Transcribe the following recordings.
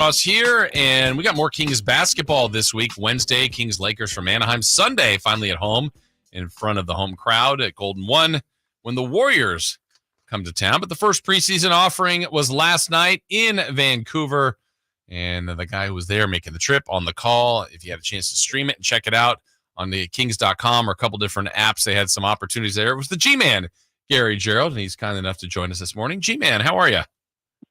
Ross here, and we got more Kings basketball this week. Wednesday, Kings Lakers from Anaheim. Sunday, finally at home in front of the home crowd at Golden One when the Warriors come to town. But the first preseason offering was last night in Vancouver, and the guy who was there making the trip on the call, if you had a chance to stream it and check it out on the Kings.com or a couple different apps, they had some opportunities there. It was the G-Man, Gery Gerould, and he's kind enough to join us this morning. G-Man, how are you?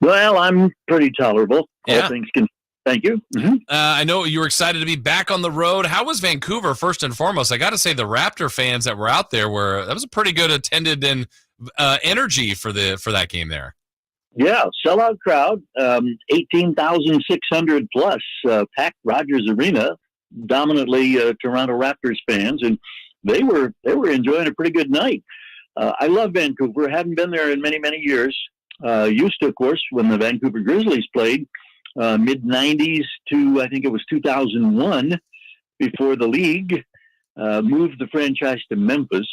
Well, I'm pretty tolerable. Yeah. All things can. Thank you. Mm-hmm. I know you were excited to be back on the road. How was Vancouver, first and foremost? I got to say the Raptor fans that were out there that was a pretty good attended and energy for that game there. Yeah, sellout crowd, 18,600 plus, packed Rogers Arena, dominantly Toronto Raptors fans, and they were enjoying a pretty good night. I love Vancouver. Hadn't been there in many years. Used to, of course, when the Vancouver Grizzlies played, mid-'90s to, I think it was 2001, before the league moved the franchise to Memphis,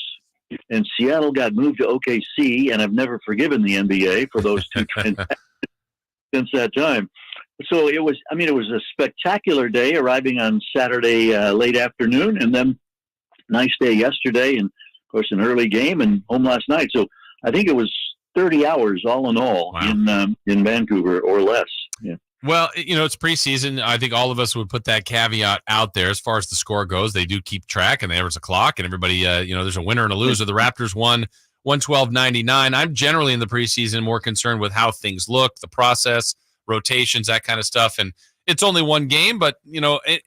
and Seattle got moved to OKC, and I've never forgiven the NBA for those two transactions since that time. So it was a spectacular day, arriving on Saturday late afternoon, and then nice day yesterday, and, of course, an early game, and home last night. So I think it was 30 hours all in all. Wow. in Vancouver or less. Yeah. Well, it's preseason. I think all of us would put that caveat out there as far as the score goes. They do keep track, and there was a clock, and everybody, there's a winner and a loser. The Raptors won 112-99. I'm generally in the preseason more concerned with how things look, the process, rotations, that kind of stuff. And it's only one game, but,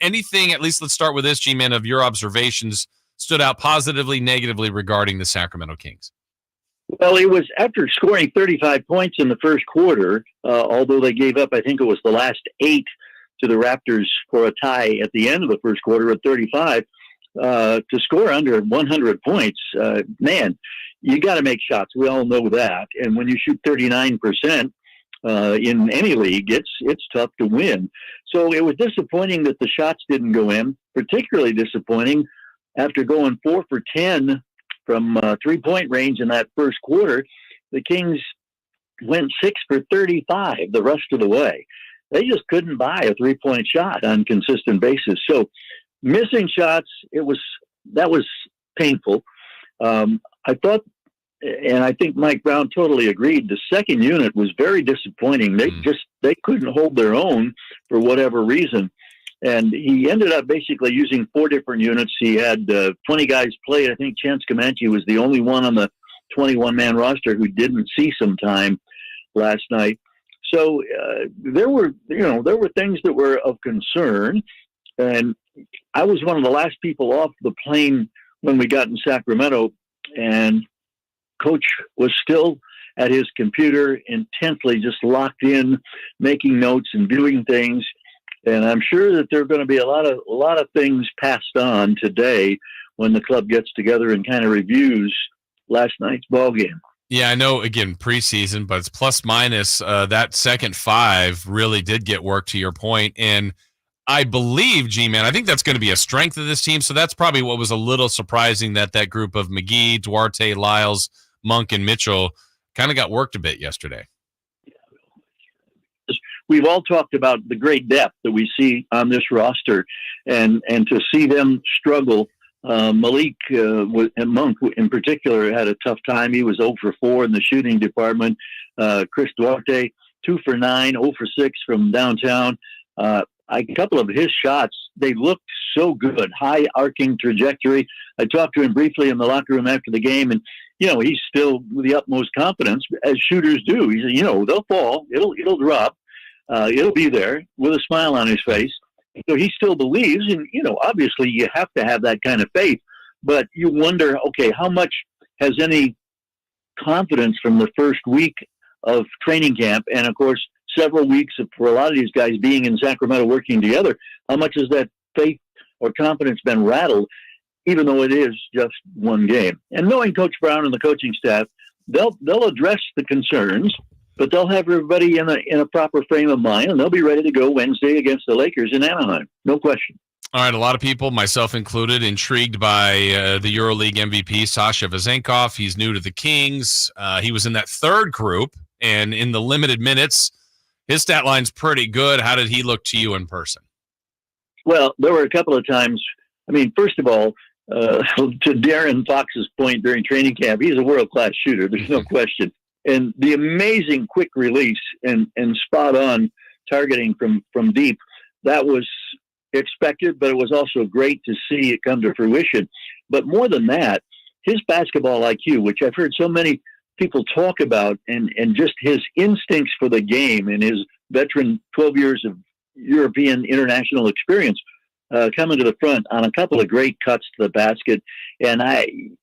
anything, at least let's start with this, G-Man, of your observations stood out positively, negatively regarding the Sacramento Kings. Well, it was after scoring 35 points in the first quarter, although they gave up, I think it was the last 8 to the Raptors for a tie at the end of the first quarter at 35, to score under 100 points, man, you got to make shots. We all know that. And when you shoot 39% in any league, it's tough to win. So it was disappointing that the shots didn't go in, particularly disappointing after going 4 for 10 from three-point range in that first quarter. The Kings went 6 for 35 the rest of the way. They just couldn't buy a three-point shot on a consistent basis. So missing shots, that was painful. I thought, and I think Mike Brown totally agreed, the second unit was very disappointing. They couldn't hold their own for whatever reason. And he ended up basically using 4 different units. He had 20 guys played. I think Chance Comanche was the only one on the 21-man roster who didn't see some time last night. So there were things that were of concern. And I was one of the last people off the plane when we got in Sacramento, and Coach was still at his computer, intensely just locked in, making notes and viewing things. And I'm sure that there are going to be a lot of things passed on today when the club gets together and kind of reviews last night's ball game. Yeah, I know, again, preseason, but it's plus minus. That second 5 really did get work, to your point. And I believe, G-Man, I think that's going to be a strength of this team. So that's probably what was a little surprising, that group of McGee, Duarte, Lyles, Monk, and Mitchell kind of got worked a bit yesterday. We've all talked about the great depth that we see on this roster, and to see them struggle. Malik and Monk in particular had a tough time. He was 0 for 4 in the shooting department. Chris Duarte, 2 for 9, 0 for 6 from downtown. A couple of his shots, they looked so good, high arcing trajectory. I talked to him briefly in the locker room after the game, and he's still with the utmost confidence, as shooters do. He said, they'll fall, it'll drop. It'll be there with a smile on his face. So he still believes, and, obviously you have to have that kind of faith, but you wonder, okay, how much has any confidence from the first week of training camp, and of course, several weeks for a lot of these guys being in Sacramento working together, how much has that faith or confidence been rattled, even though it is just one game? And knowing Coach Brown and the coaching staff, they'll address the concerns, but they'll have everybody in a proper frame of mind, and they'll be ready to go Wednesday against the Lakers in Anaheim. No question. All right, a lot of people, myself included, intrigued by the EuroLeague MVP, Sasha Veznkov. He's new to the Kings. He was in that third group, and in the limited minutes, His stat line's pretty good. How did he look to you in person? Well, there were a couple of times. I mean, first of all, to Darren Fox's point during training camp, he's a world-class shooter. There's no question. And the amazing quick release and spot-on targeting from deep, that was expected, but it was also great to see it come to fruition. But more than that, his basketball IQ, which I've heard so many people talk about, and just his instincts for the game and his veteran 12 years of European international experience, coming to the front on a couple of great cuts to the basket. And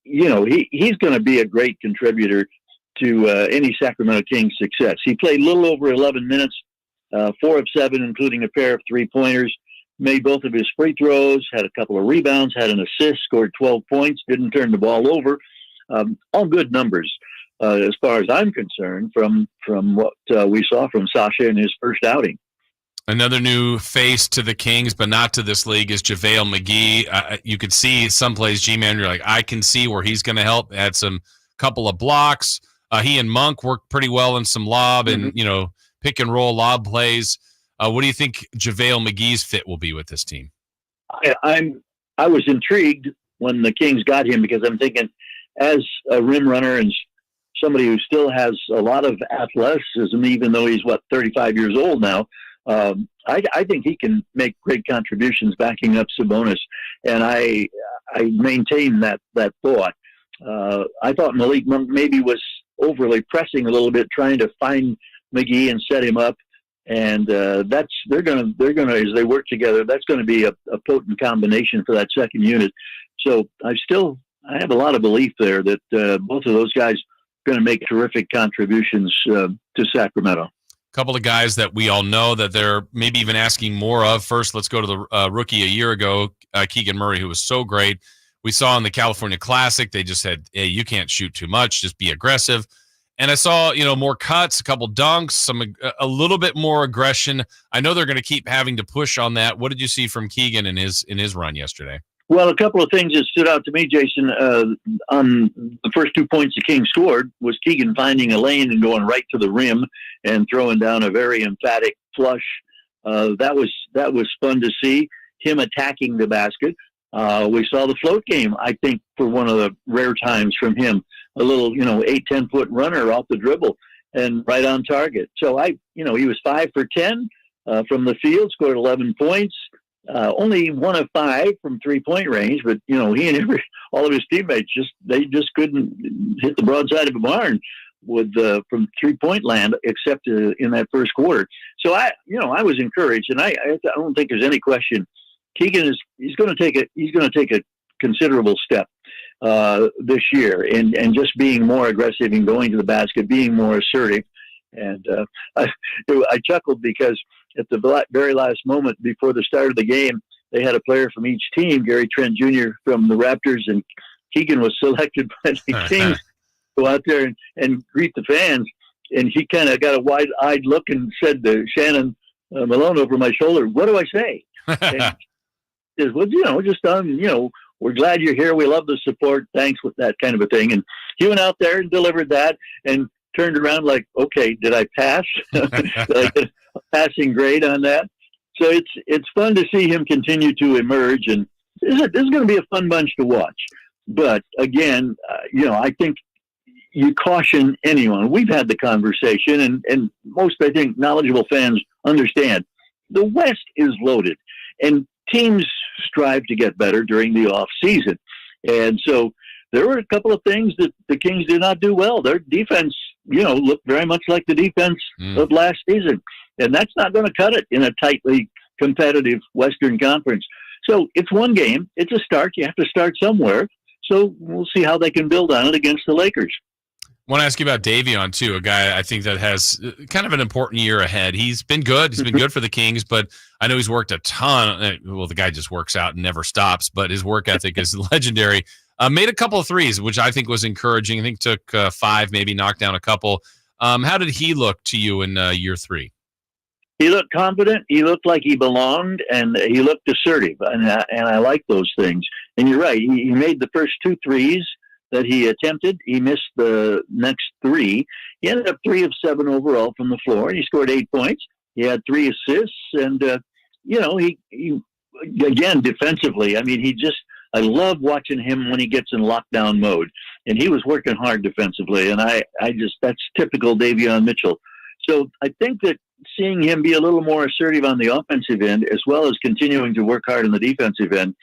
he's going to be a great contributor to any Sacramento Kings success. He played a little over 11 minutes, 4 of 7, including a pair of 3-pointers, made both of his free throws, had a couple of rebounds, had an assist, scored 12 points, didn't turn the ball over. All good numbers, as far as I'm concerned, from what we saw from Sasha in his first outing. Another new face to the Kings, but not to this league, is JaVale McGee. You could see some plays, G-Man, you're like, I can see where he's going to help. Had some couple of blocks. He and Monk worked pretty well in some lob and, pick and roll lob plays. What do you think JaVale McGee's fit will be with this team? I was intrigued when the Kings got him, because I'm thinking, as a rim runner and somebody who still has a lot of athleticism, even though he's 35 years old now, I think he can make great contributions backing up Sabonis, and I maintain that thought. I thought Malik Monk maybe was overly pressing a little bit, trying to find McGee and set him up, and they're gonna as they work together, that's going to be a potent combination for that second unit. So I have a lot of belief there that both of those guys are going to make terrific contributions to Sacramento. Couple of guys that we all know that they're maybe even asking more of. First, let's go to the rookie a year ago, Keegan Murray, who was so great. We saw in the California Classic, they just said, hey, you can't shoot too much, just be aggressive. And I saw, more cuts, a couple dunks, a little bit more aggression. I know they're going to keep having to push on that. What did you see from Keegan in his run yesterday? Well, a couple of things that stood out to me, Jason, on the first 2 points the Kings scored was Keegan finding a lane and going right to the rim and throwing down a very emphatic flush. That was fun to see, him attacking the basket. We saw the float game, I think, for one of the rare times from him, a little, 8-10 foot runner off the dribble and right on target. So he was 5 for 10 from the field, scored 11 points. Only 1 of 5 from 3-point range, but he and all of his teammates just couldn't hit the broadside of a barn with from 3-point land, except in that first quarter. So I was encouraged, and I don't think there's any question. Keegan he's going to take a considerable step this year, and just being more aggressive and going to the basket, being more assertive. And I chuckled because at the very last moment before the start of the game, they had a player from each team, Gary Trent Jr. from the Raptors, and Keegan was selected by the Kings to go out there and greet the fans. And he kind of got a wide-eyed look and said to Shannon Malone over my shoulder, "What do I say?" And he says, "Well, just we're glad you're here. We love the support. Thanks," with that kind of a thing. And he went out there and delivered that and turned around like, okay, did I pass? Did I get a passing grade on that? So it's fun to see him continue to emerge, and this is going to be a fun bunch to watch. But again, I think you caution anyone. We've had the conversation, and most, I think, knowledgeable fans understand the West is loaded, and teams strive to get better during the off season. And so there were a couple of things that the Kings did not do well. Their defense, looked very much like the defense of last season. And that's not going to cut it in a tightly competitive Western Conference. So it's one game. It's a start. You have to start somewhere. So we'll see how they can build on it against the Lakers. I want to ask you about Davion, too, a guy I think that has kind of an important year ahead. He's been good. He's been good for the Kings, but I know he's worked a ton. Well, the guy just works out and never stops, but his work ethic is legendary. Made a couple of threes, which I think was encouraging. I think took 5, maybe knocked down a couple. How did he look to you in year 3? He looked confident. He looked like he belonged, and he looked assertive, and I like those things. And you're right. He made the first 2 threes that he attempted. He missed the next 3. He ended up 3 of 7 overall from the floor, and he scored 8 points. He had 3 assists, and he again defensively. I mean, I love watching him when he gets in lockdown mode, and he was working hard defensively. And that's typical Davon Mitchell. So I think that seeing him be a little more assertive on the offensive end, as well as continuing to work hard on the defensive end,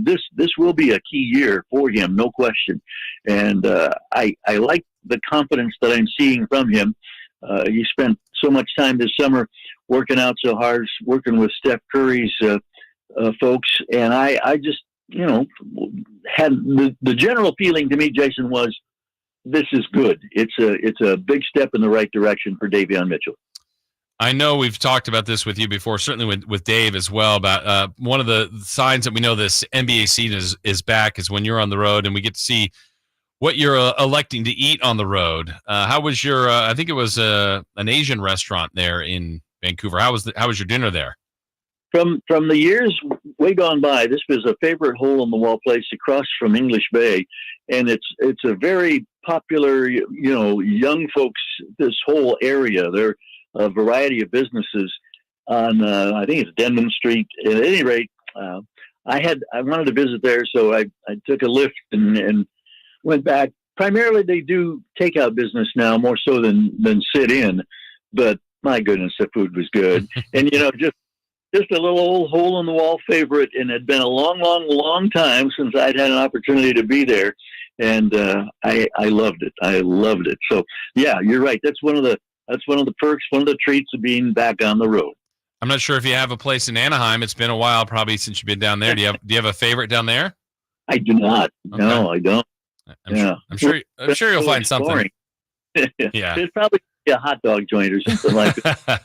this will be a key year for him, no question. And I like the confidence that I'm seeing from him. He spent so much time this summer working out so hard, working with Steph Curry's folks, and I just had the general feeling to me, Jason, was this is good. It's a big step in the right direction for Davon Mitchell. I know we've talked about this with you before, certainly with Dave as well, about one of the signs that we know this NBA season is back is when you're on the road and we get to see what you're electing to eat on the road. How was your, I think it was an Asian restaurant there in Vancouver. How was your dinner there? From the years way gone by, this was a favorite hole-in-the-wall place across from English Bay, and it's a very popular, young folks, this whole area. There are a variety of businesses on, I think it's Denman Street. At any rate, I wanted to visit there, so I took a lift and went back. Primarily, they do takeout business now more so than sit in, but my goodness, the food was good. And, just a little old hole-in-the-wall favorite, and it had been a long, long, long time since I'd had an opportunity to be there, and I loved it. I loved it. So, yeah, you're right. That's one of the perks, one of the treats of being back on the road. I'm not sure if you have a place in Anaheim. It's been a while, probably, since you've been down there. Do you have a favorite down there? I do not. Okay. No, I don't. I'm sure you'll find something. Yeah, there's probably a hot dog joint or something like that.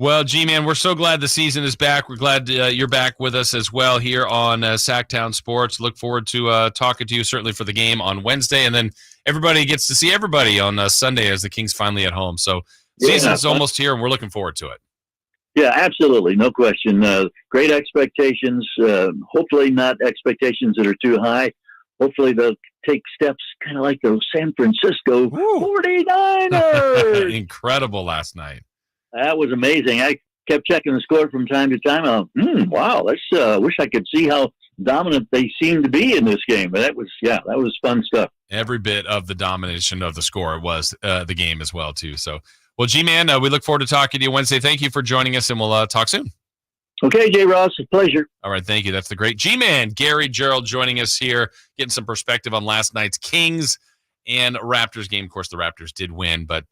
Well, G-Man, we're so glad the season is back. We're glad you're back with us as well here on Sactown Sports. Look forward to talking to you, certainly for the game on Wednesday, and then everybody gets to see everybody on Sunday as the Kings finally at home. So season's almost here, and we're looking forward to it. Yeah, absolutely. No question. Great expectations. Hopefully not expectations that are too high. Hopefully they'll take steps kind of like those San Francisco 49ers. Incredible last night. That was amazing. I kept checking the score from time to time. Wow, wish I could see how dominant they seem to be in this game. But that was fun stuff. Every bit of the domination of the score was the game as well, too. So, well, G-Man, we look forward to talking to you Wednesday. Thank you for joining us, and we'll talk soon. Okay, J. Ross, a pleasure. All right, thank you. That's the great G-Man, Gery Gerould, joining us here, getting some perspective on last night's Kings and Raptors game. Of course, the Raptors did win, but